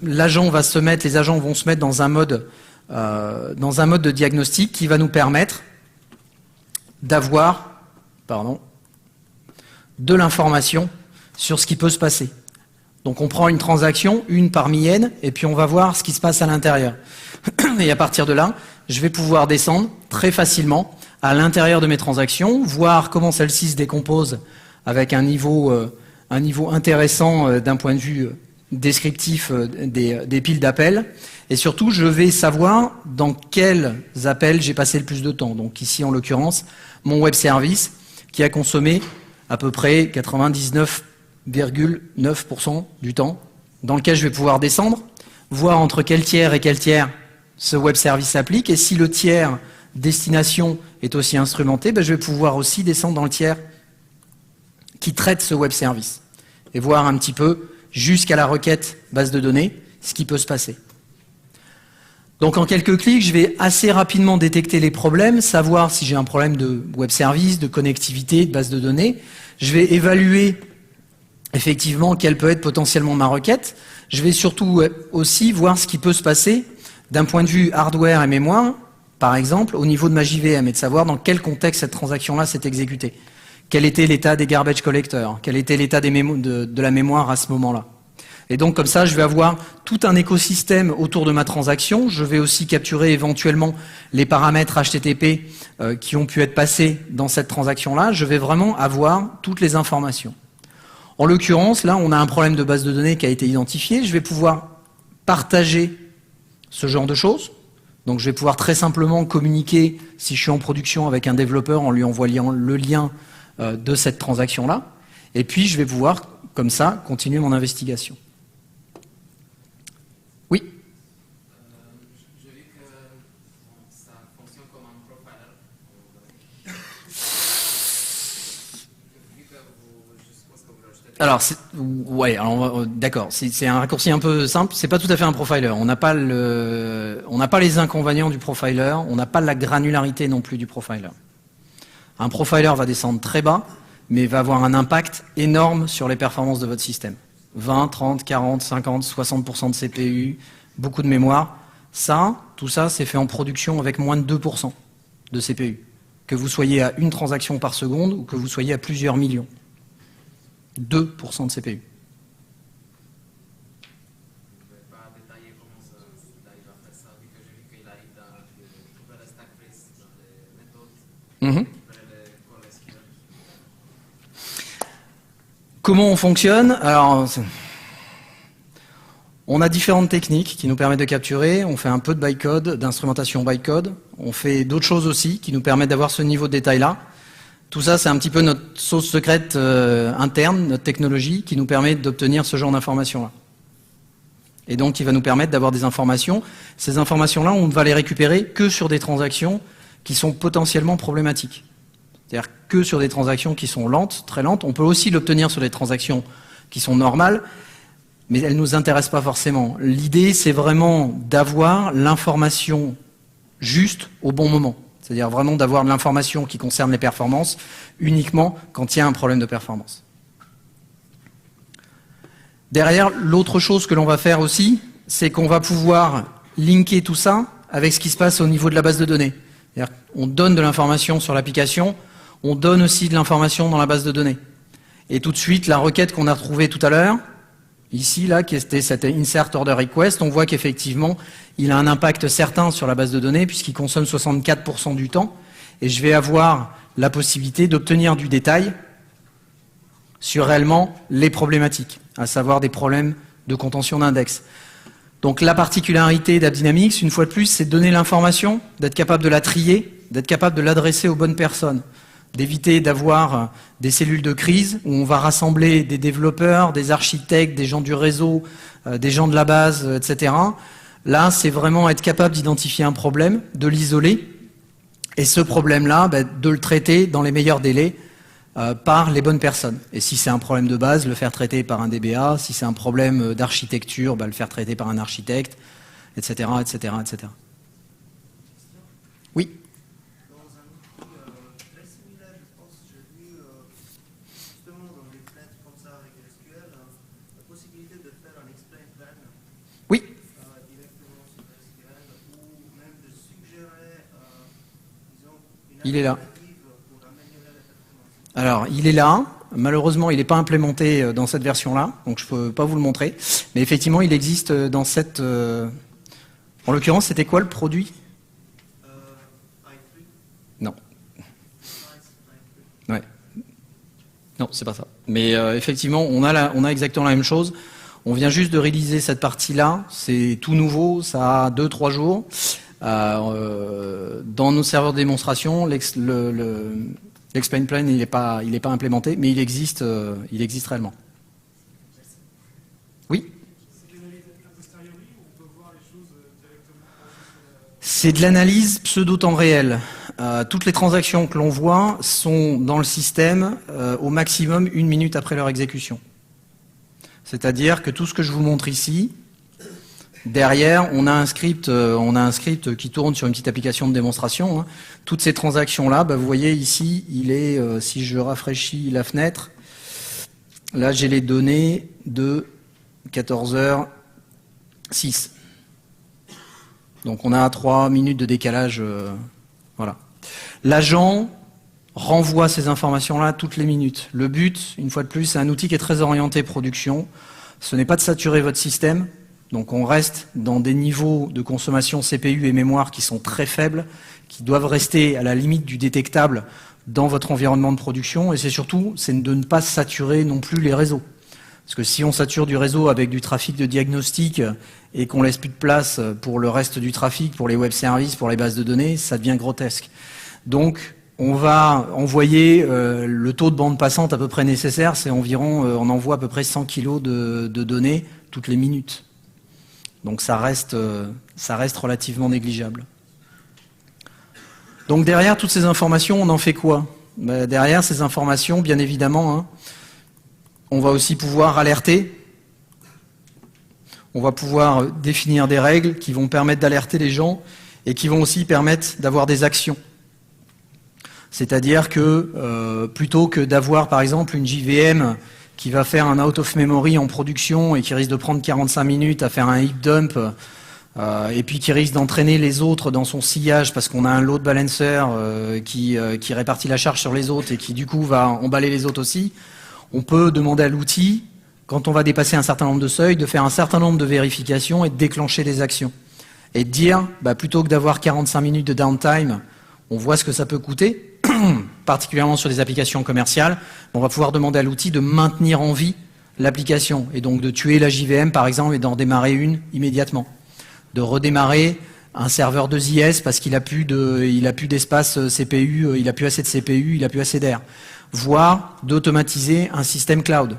l'agent va se mettre, les agents vont se mettre dans un mode de diagnostic qui va nous permettre d'avoir, de l'information sur ce qui peut se passer. Donc on prend une transaction, une parmi n, et puis on va voir ce qui se passe à l'intérieur. Et à partir de là, je vais pouvoir descendre très facilement à l'intérieur de mes transactions, voir comment celles-ci se décomposent avec un niveau intéressant d'un point de vue descriptif des piles d'appels. Et surtout, je vais savoir dans quels appels j'ai passé le plus de temps. Donc ici, en l'occurrence, mon web service qui a consommé à peu près 99,9% du temps, dans lequel je vais pouvoir descendre, voir entre quel tiers et quel tiers ce web service s'applique, et si le tiers destination est aussi instrumenté, je vais pouvoir aussi descendre dans le tiers qui traite ce web service, et voir un petit peu, jusqu'à la requête base de données, ce qui peut se passer. Donc en quelques clics, je vais assez rapidement détecter les problèmes, savoir si j'ai un problème de web service, de connectivité, de base de données. Je vais évaluer effectivement quelle peut être potentiellement ma requête. Je vais surtout aussi voir ce qui peut se passer d'un point de vue hardware et mémoire, par exemple, au niveau de ma JVM, et de savoir dans quel contexte cette transaction-là s'est exécutée. Quel était l'état des garbage collectors, quel était l'état de la mémoire à ce moment-là. Et donc comme ça, je vais avoir tout un écosystème autour de ma transaction. Je vais aussi capturer éventuellement les paramètres HTTP qui ont pu être passés dans cette transaction-là. Je vais vraiment avoir toutes les informations. En l'occurrence, là, on a un problème de base de données qui a été identifié. Je vais pouvoir partager ce genre de choses. Donc je vais pouvoir très simplement communiquer, si je suis en production avec un développeur, en lui envoyant le lien de cette transaction-là. Et puis je vais pouvoir, comme ça, continuer mon investigation. Oui. Je vu que ça fonctionne comme un profiler. Vu que je suppose que vous l'ajoutez. Alors, ouais, d'accord, c'est un raccourci un peu simple, c'est pas tout à fait un profiler. On n'a pas les inconvénients du profiler, on n'a pas la granularité non plus du profiler. Un profiler va descendre très bas, mais va avoir un impact énorme sur les performances de votre système. 20, 30, 40, 50, 60% de CPU, beaucoup de mémoire. Tout ça, c'est fait en production avec moins de 2% de CPU. Que vous soyez à une transaction par seconde ou que vous soyez à plusieurs millions. 2% de CPU. Vous ne pouvez pas détailler comment il arrive à faire ça, vu que j'ai vu qu'il arrive à récupérer le stack trace dans les méthodes, récupérer les calls SQL. Comment on fonctionne? Alors, on a différentes techniques qui nous permettent de capturer. On fait un peu de bytecode, d'instrumentation bytecode. On fait d'autres choses aussi qui nous permettent d'avoir ce niveau de détail-là. Tout ça, c'est un petit peu notre sauce secrète interne, notre technologie, qui nous permet d'obtenir ce genre d'informations-là. Et donc, qui va nous permettre d'avoir des informations. Ces informations-là, on ne va les récupérer que sur des transactions qui sont potentiellement problématiques. C'est-à-dire que sur des transactions qui sont lentes, très lentes. On peut aussi l'obtenir sur des transactions qui sont normales, mais elles ne nous intéressent pas forcément. L'idée, c'est vraiment d'avoir l'information juste au bon moment. C'est-à-dire vraiment d'avoir de l'information qui concerne les performances uniquement quand il y a un problème de performance. Derrière, l'autre chose que l'on va faire aussi, c'est qu'on va pouvoir linker tout ça avec ce qui se passe au niveau de la base de données. C'est-à-dire qu'on donne de l'information sur l'application, on donne aussi de l'information dans la base de données. Et tout de suite, la requête qu'on a retrouvée tout à l'heure, ici, là, qui était cette insert order request, on voit qu'effectivement, il a un impact certain sur la base de données puisqu'il consomme 64% du temps. Et je vais avoir la possibilité d'obtenir du détail sur réellement les problématiques, à savoir des problèmes de contention d'index. Donc la particularité d'AppDynamics, une fois de plus, c'est de donner l'information, d'être capable de la trier, d'être capable de l'adresser aux bonnes personnes, d'éviter d'avoir des cellules de crise où on va rassembler des développeurs, des architectes, des gens du réseau, des gens de la base, etc. Là, c'est vraiment être capable d'identifier un problème, de l'isoler, et ce problème-là, de le traiter dans les meilleurs délais par les bonnes personnes. Et si c'est un problème de base, le faire traiter par un DBA. Si c'est un problème d'architecture, le faire traiter par un architecte, etc., etc., etc. Oui. Oui. Il est là. Alors, il est là. Malheureusement, il n'est pas implémenté dans cette version-là, donc je ne peux pas vous le montrer. Mais effectivement, il existe dans cette... En l'occurrence, c'était quoi le produit? Non. Ouais. Non, c'est pas ça. Mais effectivement, on a exactement la même chose. On vient juste de réaliser cette partie-là. C'est tout nouveau, ça a 2-3 jours. Dans nos serveurs de démonstration, l'explain plan, il n'est pas implémenté, mais il existe réellement. Oui. C'est de l'analyse pseudo-temps réel. Toutes les transactions que l'on voit sont dans le système au maximum 1 minute après leur exécution. C'est-à-dire que tout ce que je vous montre ici, derrière, on a un script qui tourne sur une petite application de démonstration. Hein. Toutes ces transactions-là, vous voyez ici, il est, si je rafraîchis la fenêtre, là j'ai les données de 14h06. Donc on a 3 minutes de décalage. Voilà. L'agent renvoie ces informations-là toutes les minutes. Le but, une fois de plus, c'est un outil qui est très orienté production. ce n'est pas de saturer votre système. Donc on reste dans des niveaux de consommation CPU et mémoire qui sont très faibles, qui doivent rester à la limite du détectable dans votre environnement de production. Et c'est surtout, c'est de ne pas saturer non plus les réseaux. Parce que si on sature du réseau avec du trafic de diagnostic et qu'on laisse plus de place pour le reste du trafic, pour les web services, pour les bases de données, ça devient grotesque. Donc on va envoyer le taux de bande passante à peu près nécessaire, c'est environ, on envoie à peu près 100 kg de données toutes les minutes. Donc ça reste relativement négligeable. Donc derrière toutes ces informations, on en fait quoi? Derrière ces informations, bien évidemment, hein, on va aussi pouvoir alerter. On va pouvoir définir des règles qui vont permettre d'alerter les gens et qui vont aussi permettre d'avoir des actions. C'est-à-dire que plutôt que d'avoir par exemple une JVM qui va faire un out of memory en production et qui risque de prendre 45 minutes à faire un heap dump et puis qui risque d'entraîner les autres dans son sillage parce qu'on a un load balancer qui répartit la charge sur les autres et qui du coup va emballer les autres aussi, on peut demander à l'outil, quand on va dépasser un certain nombre de seuils, de faire un certain nombre de vérifications et de déclencher des actions. Et de dire, plutôt que d'avoir 45 minutes de downtime, on voit ce que ça peut coûter, particulièrement sur des applications commerciales, on va pouvoir demander à l'outil de maintenir en vie l'application, et donc de tuer la JVM par exemple et d'en démarrer une immédiatement. De redémarrer un serveur de ZS parce qu'il a plus d'espace CPU, il a plus assez de CPU, il a plus assez d'air. Voire d'automatiser un système cloud.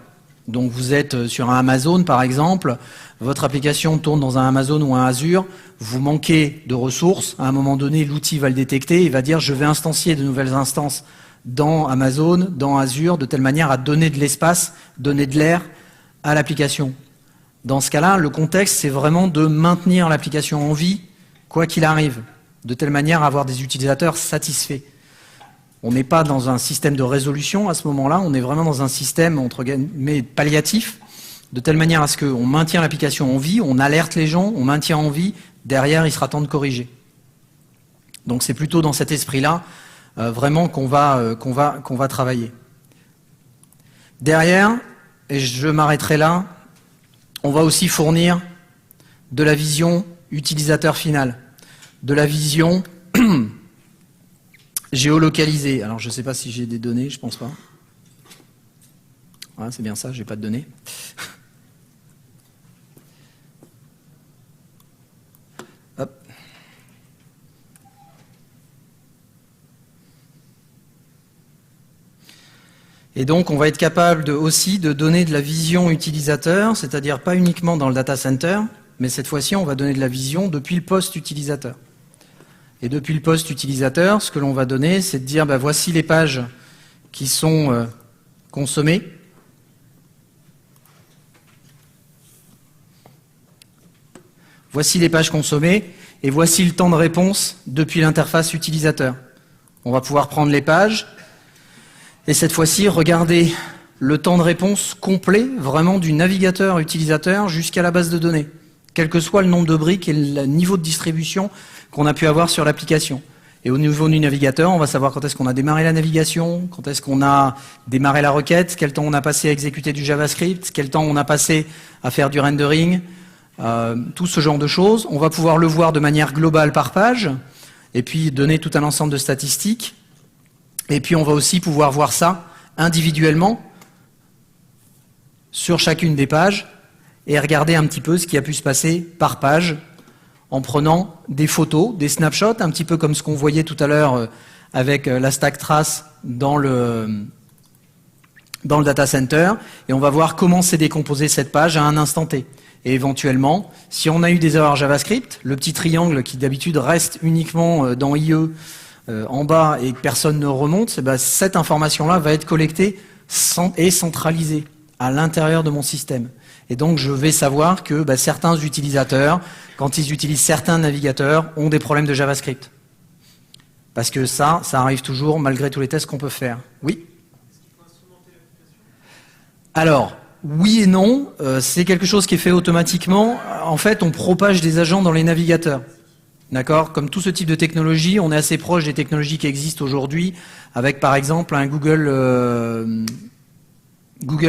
Donc vous êtes sur un Amazon par exemple, votre application tourne dans un Amazon ou un Azure, vous manquez de ressources, à un moment donné l'outil va le détecter et va dire je vais instancier de nouvelles instances dans Amazon, dans Azure, de telle manière à donner de l'espace, donner de l'air à l'application. Dans ce cas-là, le contexte c'est vraiment de maintenir l'application en vie, quoi qu'il arrive, de telle manière à avoir des utilisateurs satisfaits. On n'est pas dans un système de résolution à ce moment-là, on est vraiment dans un système entre guillemets palliatif, de telle manière à ce qu'on maintient l'application en vie, on alerte les gens, on maintient en vie, derrière il sera temps de corriger. Donc c'est plutôt dans cet esprit-là vraiment qu'on va travailler. Derrière, et je m'arrêterai là, on va aussi fournir de la vision utilisateur final, de la vision géolocalisée. Alors je ne sais pas si j'ai des données, je pense pas. Ah, c'est bien ça, j'ai pas de données. Hop. Et donc on va être capable aussi de donner de la vision utilisateur, c'est-à-dire pas uniquement dans le data center, mais cette fois-ci on va donner de la vision depuis le poste utilisateur. Et depuis le poste utilisateur, ce que l'on va donner, c'est de dire voici les pages qui sont consommées. Voici les pages consommées et voici le temps de réponse depuis l'interface utilisateur. On va pouvoir prendre les pages et cette fois-ci regarder le temps de réponse complet vraiment du navigateur utilisateur jusqu'à la base de données, quel que soit le nombre de briques et le niveau de distribution qu'on a pu avoir sur l'application. Et au niveau du navigateur, on va savoir quand est-ce qu'on a démarré la navigation, quand est-ce qu'on a démarré la requête, quel temps on a passé à exécuter du JavaScript, quel temps on a passé à faire du rendering, tout ce genre de choses. On va pouvoir le voir de manière globale par page, et puis donner tout un ensemble de statistiques. Et puis on va aussi pouvoir voir ça individuellement sur chacune des pages, et regarder un petit peu ce qui a pu se passer par page, en prenant des photos, des snapshots, un petit peu comme ce qu'on voyait tout à l'heure avec la stack trace dans le data center, et on va voir comment s'est décomposée cette page à un instant T. Et éventuellement, si on a eu des erreurs JavaScript, le petit triangle qui d'habitude reste uniquement dans IE en bas et que personne ne remonte, cette information-là va être collectée et centralisée à l'intérieur de mon système. Et donc je vais savoir que certains utilisateurs, quand ils utilisent certains navigateurs, ont des problèmes de JavaScript. Parce que ça arrive toujours malgré tous les tests qu'on peut faire. Oui ? Est-ce qu'il faut instrumenter l'application ? Alors, oui et non, c'est quelque chose qui est fait automatiquement. En fait, on propage des agents dans les navigateurs. D'accord ? Comme tout ce type de technologie, on est assez proche des technologies qui existent aujourd'hui, avec par exemple un Google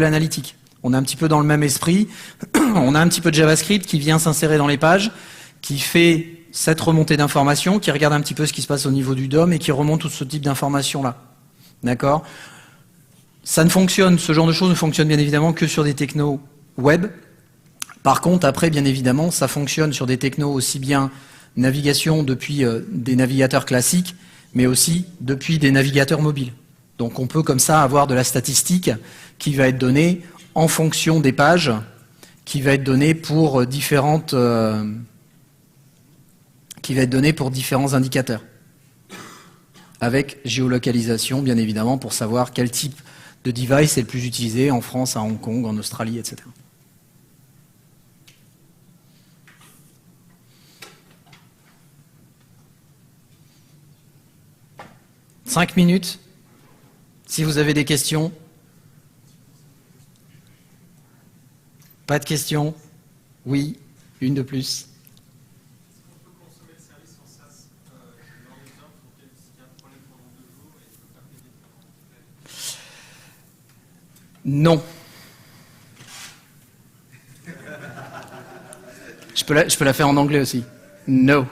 Analytics. On est un petit peu dans le même esprit. On a un petit peu de JavaScript qui vient s'insérer dans les pages, qui fait cette remontée d'informations, qui regarde un petit peu ce qui se passe au niveau du DOM et qui remonte tout ce type d'informations-là. D'accord ? Ce genre de choses ne fonctionne bien évidemment que sur des technos web. Par contre, après, bien évidemment, ça fonctionne sur des technos aussi bien navigation depuis des navigateurs classiques, mais aussi depuis des navigateurs mobiles. Donc on peut comme ça avoir de la statistique qui va être donnée en fonction des pages, qui va être donnée pour différents indicateurs. Avec géolocalisation, bien évidemment, pour savoir quel type de device est le plus utilisé en France, à Hong Kong, en Australie, etc. « 5 minutes. Si vous avez des questions. Pas de questions? Oui, une de plus. On peut consommer le service en SaaS dans les temps pour qu'il y ait un problème pendant 2 jours et il ne peut pas payer pendant. Non. Je peux la faire en anglais aussi. No.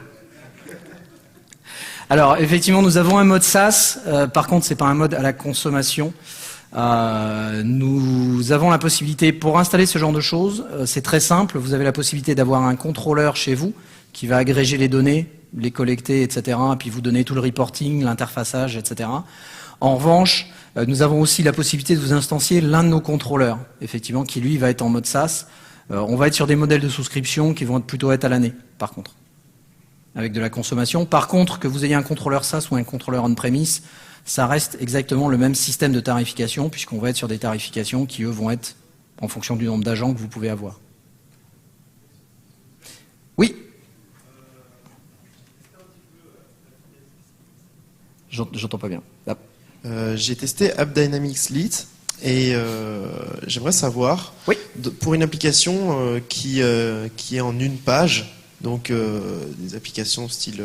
Alors, effectivement, nous avons un mode SaaS. Par contre, c'est pas un mode à la consommation. Nous avons la possibilité, pour installer ce genre de choses, c'est très simple. Vous avez la possibilité d'avoir un contrôleur chez vous qui va agréger les données, les collecter, etc. Et puis vous donner tout le reporting, l'interfaçage, etc. En revanche, nous avons aussi la possibilité de vous instancier l'un de nos contrôleurs, effectivement, qui lui va être en mode SaaS. On va être sur des modèles de souscription qui vont plutôt être à l'année, par contre, avec de la consommation. Par contre, que vous ayez un contrôleur SaaS ou un contrôleur on-premise, ça reste exactement le même système de tarification, puisqu'on va être sur des tarifications qui, eux, vont être en fonction du nombre d'agents que vous pouvez avoir. Oui. J'entends pas bien. Ah. J'ai testé AppDynamics Lite et j'aimerais savoir, oui, pour une application qui est en une page, donc des applications style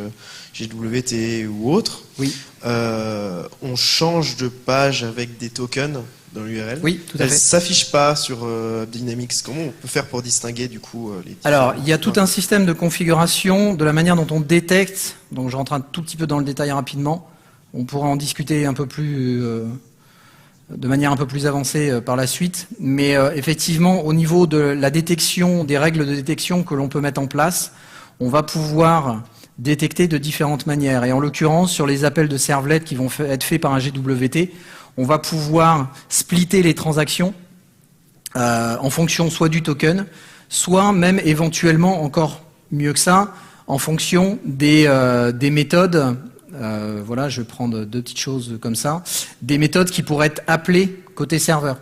GWT ou autre, oui, on change de page avec des tokens dans l'URL. Oui, tout à fait. Elles ne s'affichent pas sur AppDynamics. Comment on peut faire pour distinguer du coup les Alors, il y a tout un système de configuration de la manière dont on détecte. Donc, je rentre un tout petit peu dans le détail rapidement. On pourra en discuter un peu plus, de manière un peu plus avancée par la suite. Mais effectivement, au niveau de la détection, des règles de détection que l'on peut mettre en place, on va pouvoir détecter de différentes manières. Et en l'occurrence, sur les appels de servlet qui vont être faits par un GWT, on va pouvoir splitter les transactions en fonction soit du token, soit même éventuellement, encore mieux que ça, en fonction des méthodes. Voilà, je vais prendre 2 petites choses comme ça. Des méthodes qui pourraient être appelées côté serveur.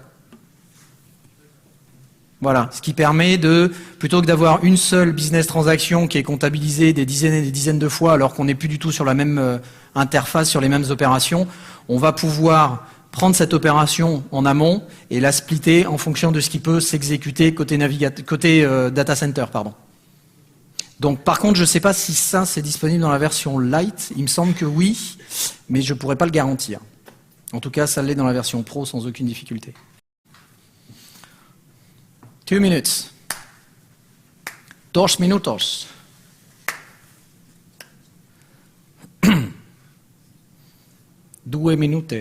Voilà, ce qui permet de, plutôt que d'avoir une seule business transaction qui est comptabilisée des dizaines et des dizaines de fois alors qu'on n'est plus du tout sur la même interface, sur les mêmes opérations, on va pouvoir prendre cette opération en amont et la splitter en fonction de ce qui peut s'exécuter côté data center, pardon. Donc par contre, je ne sais pas si ça c'est disponible dans la version light, il me semble que oui, mais je ne pourrais pas le garantir. En tout cas, ça l'est dans la version pro sans aucune difficulté. 2 minutes. 2 minutos. Due minute.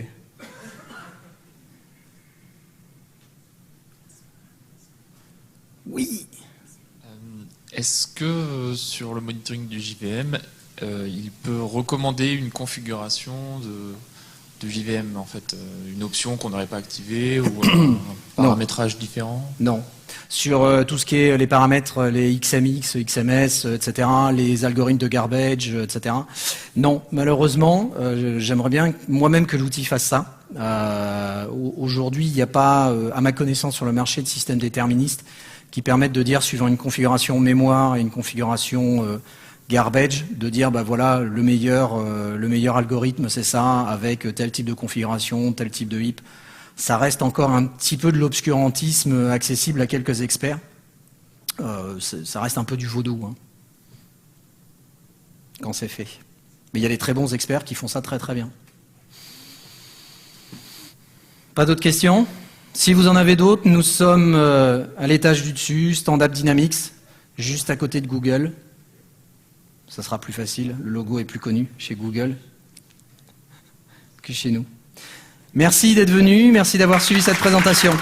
Oui. Est-ce que sur le monitoring du JVM, il peut recommander une configuration de JVM, en fait, une option qu'on n'aurait pas activée ou un paramétrage différent? Non. Sur tout ce qui est les paramètres, les XMX, XMS, etc., les algorithmes de garbage, etc. Non, malheureusement, j'aimerais bien moi-même que l'outil fasse ça. Aujourd'hui, il n'y a pas, à ma connaissance, sur le marché de systèmes déterministes qui permettent de dire, suivant une configuration mémoire et une configuration garbage, de dire, bah voilà, le meilleur algorithme, c'est ça, avec tel type de configuration, tel type de heap. Ça reste encore un petit peu de l'obscurantisme accessible à quelques experts. Ça reste un peu du vaudou, hein, quand c'est fait. Mais il y a des très bons experts qui font ça très très bien. Pas d'autres questions ? Si vous en avez d'autres, nous sommes à l'étage du dessus, Stand Up Dynamics, juste à côté de Google. Ça sera plus facile, le logo est plus connu chez Google que chez nous. Merci d'être venu, merci d'avoir suivi cette présentation.